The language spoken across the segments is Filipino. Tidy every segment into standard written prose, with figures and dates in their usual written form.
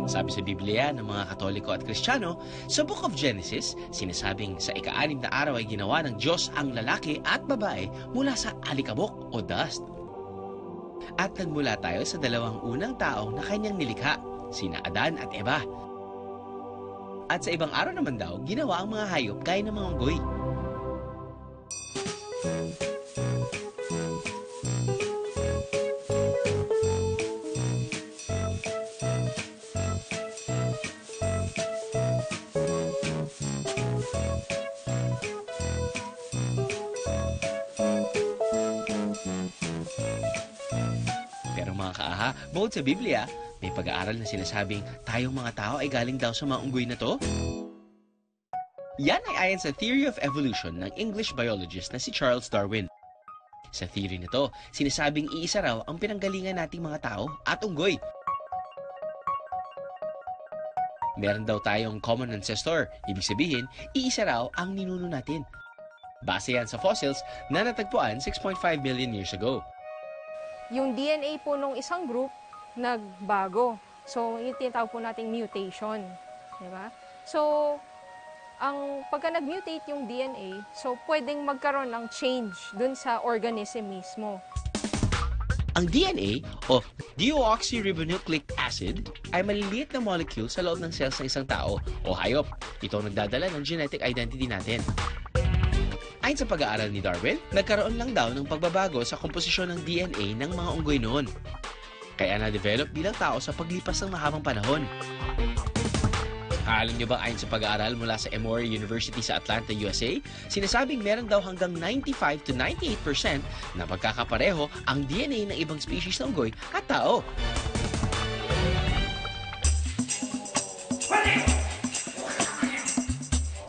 Sabi sa Biblia ng mga Katoliko at Kristiyano, sa Book of Genesis, sinasabing sa ika-6 na araw ay ginawa ng Diyos ang lalaki at babae mula sa alikabok o dust. At nagmula tayo sa dalawang unang tao na kanyang nilikha, sina Adan at Eva. At sa ibang araw naman daw, ginawa ang mga hayop gaya ng mga unggoy. Pero mga kaaha, bukod sa Biblia, may pag-aaral na sinasabing tayong mga tao ay galing daw sa mga unggoy na to? Yan ay ayon sa Theory of Evolution ng English biologist na si Charles Darwin. Sa theory nito, sinasabing iisa raw ang pinanggalingan nating mga tao at unggoy. Meron daw tayong common ancestor, ibig sabihin, iisa raw ang ninuno natin. Base yan sa fossils na natagpuan 6.5 million years ago. Yung DNA po nung isang group, nagbago. So, yung tinatawag po nating mutation. Diba? So, pagka nag-mutate yung DNA, so pwedeng magkaroon ng change dun sa organism mismo. Ang DNA o deoxyribonucleic acid ay maliliit na molecule sa loob ng cells ng isang tao o hayop. Ito ang nagdadala ng genetic identity natin. Ayon sa pag-aaral ni Darwin, nagkaroon lang daw ng pagbabago sa komposisyon ng DNA ng mga unggoy noon. Kaya na-develop bilang tao sa paglipas ng mahabang panahon. Alam nyo ba ayon sa pag-aaral mula sa Emory University sa Atlanta, USA, sinasabing meron daw hanggang 95 to 98% na pagkakapareho ang DNA ng ibang species ng unggoy at tao.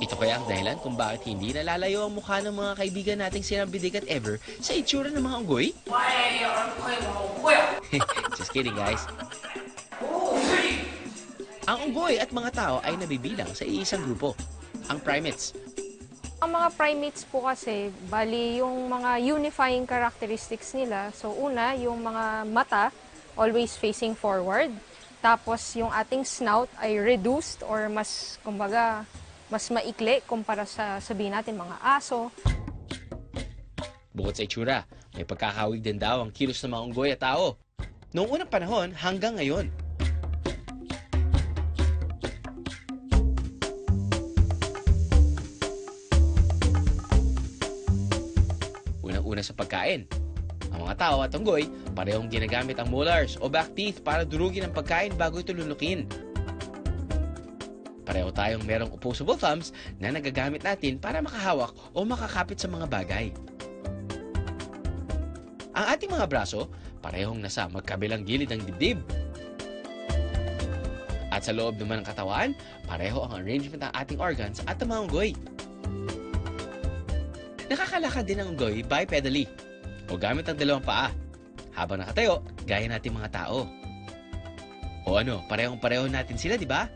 Ito kaya ang dahilan kung bakit hindi nalalayo ang mukha ng mga kaibigan nating sina Bidik at Ever sa itsura ng mga unggoy? Just kidding, guys. Ang unggoy at mga tao ay nabibilang sa iisang grupo, ang primates. Ang mga primates po kasi, bali yung mga unifying characteristics nila. So una, yung mga mata, always facing forward. Tapos yung ating snout ay reduced or mas, kumbaga, mas maikli kumpara sa sabihin natin mga aso. Bukod sa itsura, may pagkakawig din daw ang kilos ng mga unggoy at tao. Noong unang panahon hanggang ngayon. Unang-una sa pagkain. Ang mga tao at unggoy, parehong ginagamit ang molars o back teeth para durugin ang pagkain bago ito lunukin. Pareho tayong merong opposable thumbs na nagagamit natin para makahawak o makakapit sa mga bagay. Ang ating mga braso, parehong nasa magkabilang gilid ng dibdib. At sa loob naman ng katawan, pareho ang arrangement ng ating organs at ang mga unggoy. Nakakalakad din ang unggoy bipedally o gamit ang dalawang paa habang nakatayo gaya nating mga tao. O ano, parehong-pareho natin sila, di ba?